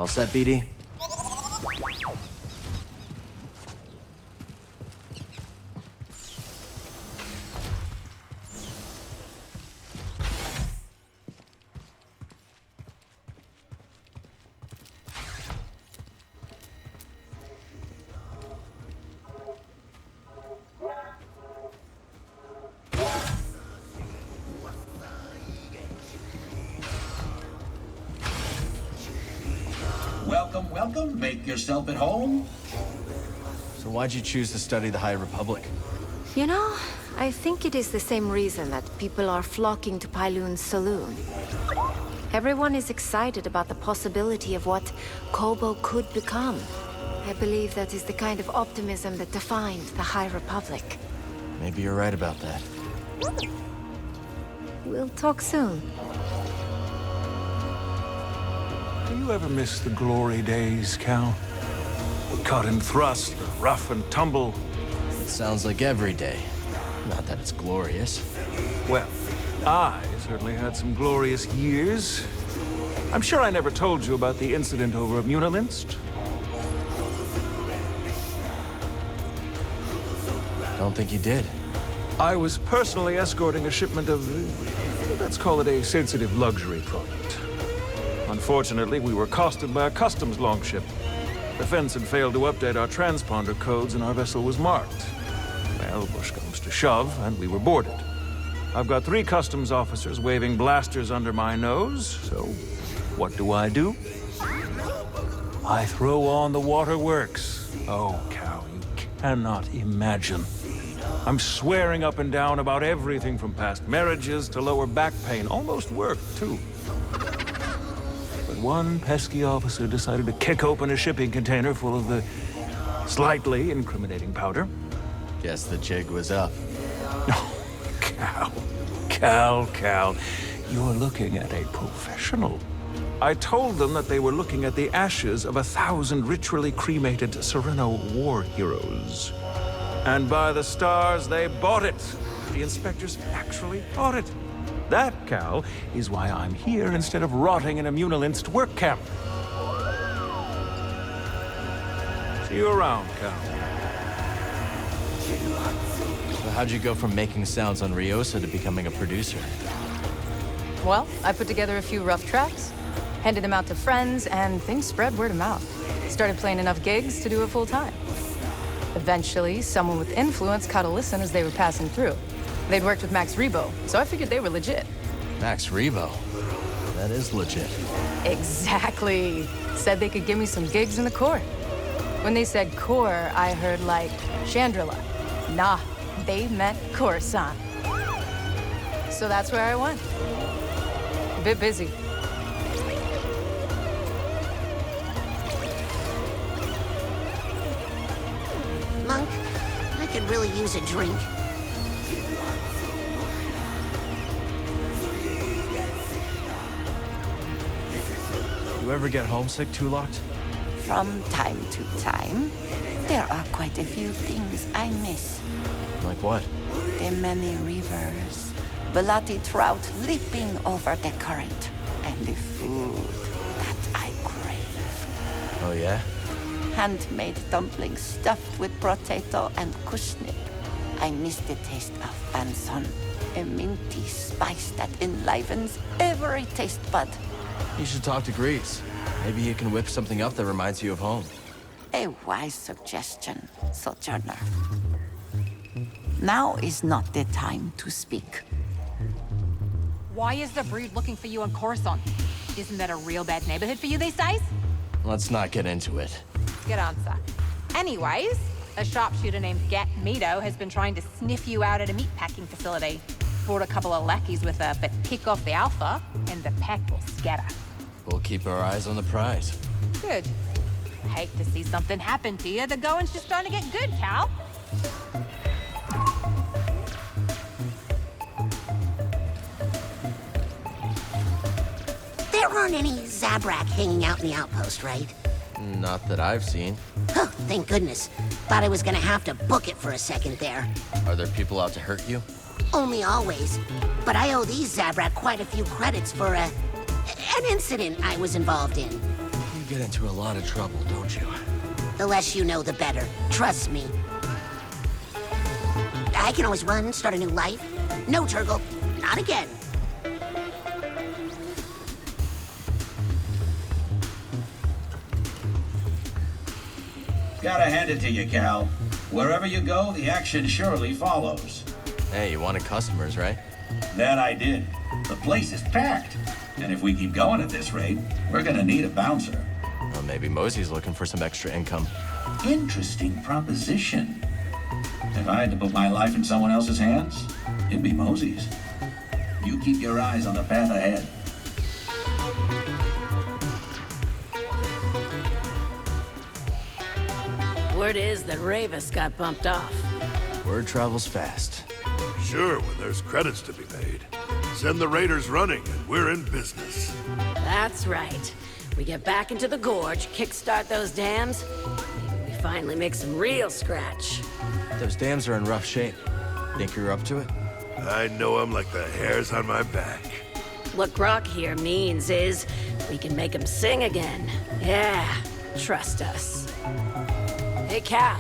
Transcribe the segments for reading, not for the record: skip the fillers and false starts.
All set, BD? Welcome, welcome. Make yourself at home. So why'd you choose to study the High Republic? You know, I think it is the same reason that people are flocking to Pyloon's saloon. Everyone is excited about the possibility of what Kobo could become. I believe that is the kind of optimism that defined the High Republic. Maybe you're right about that. We'll talk soon. Do you ever miss the glory days, Cal? Cut and thrust, rough and tumble. It sounds like every day. Not that it's glorious. Well, I certainly had some glorious years. I'm sure I never told you about the incident over at Munilinst. Don't think you did. I was personally escorting a shipment of, let's call it a sensitive luxury product. Unfortunately, we were accosted by a customs longship. The fence had failed to update our transponder codes and our vessel was marked. Well, push comes to shove, and we were boarded. I've got 3 customs officers waving blasters under my nose, so what do? I throw on the waterworks. Oh, Cal, you cannot imagine. I'm swearing up and down about everything from past marriages to lower back pain. Almost worked, too. But one pesky officer decided to kick open a shipping container full of the slightly incriminating powder. Guess the jig was up. Oh, Cal, you're looking at a professional. I told them that they were looking at the ashes of 1,000 ritually cremated Sereno war heroes. And by the stars, they bought it. The inspectors actually bought it. That, Cal, is why I'm here instead of rotting in a Munilinst work camp. See you around, Cal. So how'd you go from making sounds on Ryosa to becoming a producer? Well, I put together a few rough tracks, handed them out to friends, and things spread word of mouth. Started playing enough gigs to do it full time. Eventually, someone with influence caught a listen as they were passing through. They'd worked with Max Rebo, so I figured they were legit. Max Rebo? That is legit. Exactly. Said they could give me some gigs in the Corps. When they said Corps, I heard like Chandrila. Nah, they meant Coruscant. So that's where I went. A bit busy. Monk, I could really use a drink. You ever get homesick, Locked? From time to time, there are quite a few things I miss. Like what? The many rivers, Velati trout leaping over the current, and the food that I crave. Oh, yeah? Handmade dumplings stuffed with potato and kushnip. I miss the taste of banson, a minty spice that enlivens every taste bud. You should talk to Grease. Maybe he can whip something up that reminds you of home. A wise suggestion, Sojourner. Now is not the time to speak. Why is the brood looking for you on Coruscant? Isn't that a real bad neighborhood for you these days? Let's not get into it. Good answer. Anyways, a sharpshooter named Gat Mito has been trying to sniff you out at a meatpacking facility. Brought a couple of lackeys with her, but pick off the alpha, and the pack will scatter. We'll keep our eyes on the prize. Good. Hate to see something happen to you. The going's just starting to get good, Cal. There aren't any Zabrak hanging out in the outpost, right? Not that I've seen. Oh, thank goodness. Thought I was gonna have to book it for a second there. Are there people out to hurt you? Only always. But I owe these Zabrak quite a few credits for an incident I was involved in. get into a lot of trouble, don't you? The less you know, the better. Trust me. I can always run, start a new life. No, Turgle. Not again. Gotta hand it to you, Cal. Wherever you go, the action surely follows. Hey, you wanted customers, right? That I did. The place is packed. And if we keep going at this rate, we're gonna need a bouncer. Well, maybe Mosey's looking for some extra income. Interesting proposition. If I had to put my life in someone else's hands, it'd be Mosey's. You keep your eyes on the path ahead. Word is that Ravis got bumped off. Word travels fast. Sure, when there's credits to be made. Send the raiders running and we're in business. That's right. We get back into the gorge, kickstart those dams. Maybe we finally make some real scratch. Those dams are in rough shape. Think you're up to it? I know 'em like the hairs on my back. What Grok here means is we can make them sing again. Yeah, trust us. Hey, Cal.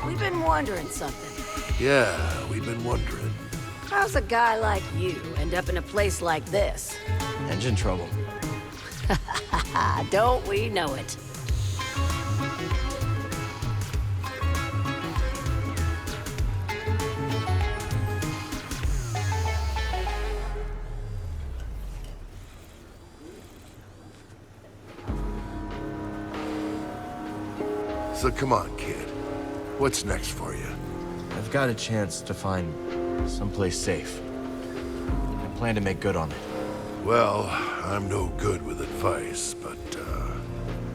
We've been wondering something. Yeah, we've been wondering. How's a guy like you end up in a place like this? Engine trouble. Don't we know it? So come on, kid. What's next for you? I've got a chance to find someplace safe. I plan to make good on it. Well, I'm no good with advice, but,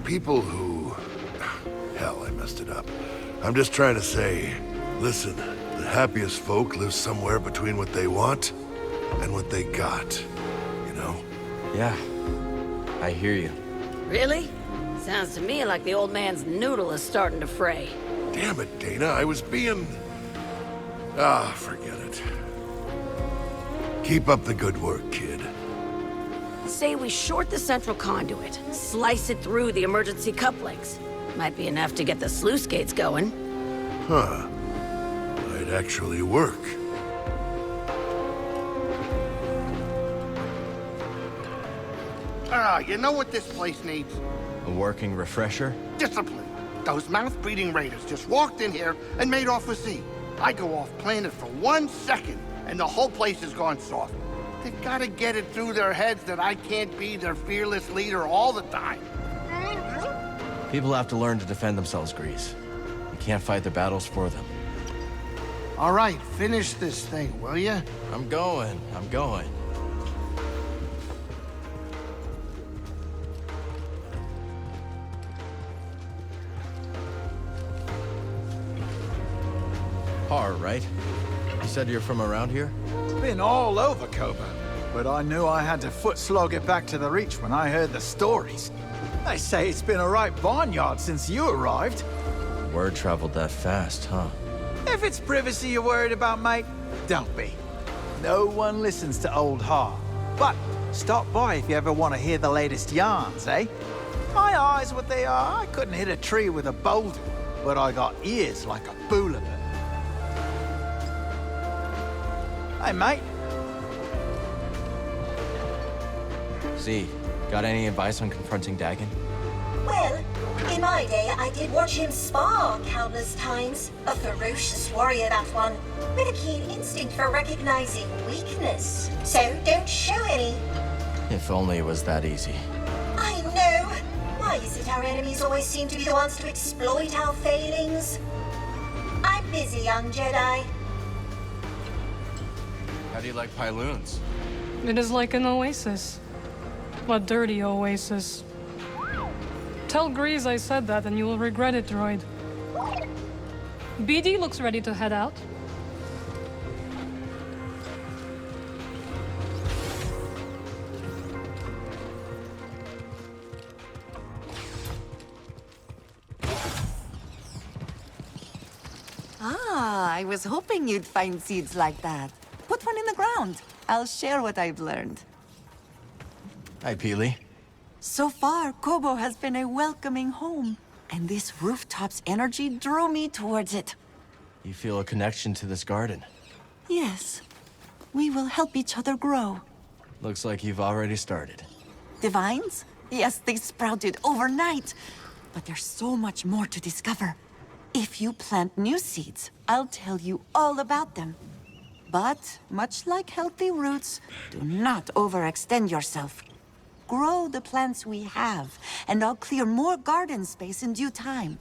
people who... Hell, I messed it up. I'm just trying to say, listen, the happiest folk live somewhere between what they want and what they got, you know? Yeah, I hear you. Really? Sounds to me like the old man's noodle is starting to fray. Damn it, Dana, I was being... Ah, forget it. Keep up the good work, kid. Say we short the central conduit, slice it through the emergency couplings. Might be enough to get the sluice gates going. Huh. Might actually work. You know what this place needs? A working refresher? Discipline. Those mouth-breathing raiders just walked in here and made off with Z. I go off planet for 1 second, and the whole place has gone soft. They've got to get it through their heads that I can't be their fearless leader all the time. People have to learn to defend themselves, Grease. You can't fight their battles for them. All right, finish this thing, will you? I'm going. Har, right? You said you're from around here? Been all over Koba, but I knew I had to foot slog it back to the Reach when I heard the stories. They say it's been a right barnyard since you arrived. Word traveled that fast, huh? If it's privacy you're worried about, mate, don't be. No one listens to old Har. But stop by if you ever want to hear the latest yarns, eh? My eyes, what they are, I couldn't hit a tree with a boulder, but I got ears like a boulevard. Hey, mate. Z, got any advice on confronting Dagon? Well, in my day, I did watch him spar countless times. A ferocious warrior, that one, with a keen instinct for recognizing weakness. So don't show any. If only it was that easy. I know. Why is it our enemies always seem to be the ones to exploit our failings? I'm busy, young Jedi. How do you like Pyloons? It is like an oasis. A dirty oasis. Tell Grease I said that and you will regret it, droid. BD looks ready to head out. Ah, I was hoping you'd find seeds like that. Put one in the ground. I'll share what I've learned. Hi, Peely. So far, Kobo has been a welcoming home, and this rooftop's energy drew me towards it. You feel a connection to this garden. Yes, we will help each other grow. Looks like you've already started. The vines? Yes, they sprouted overnight. But there's so much more to discover. If you plant new seeds, I'll tell you all about them. But, much like healthy roots, do not overextend yourself. Grow the plants we have, and I'll clear more garden space in due time.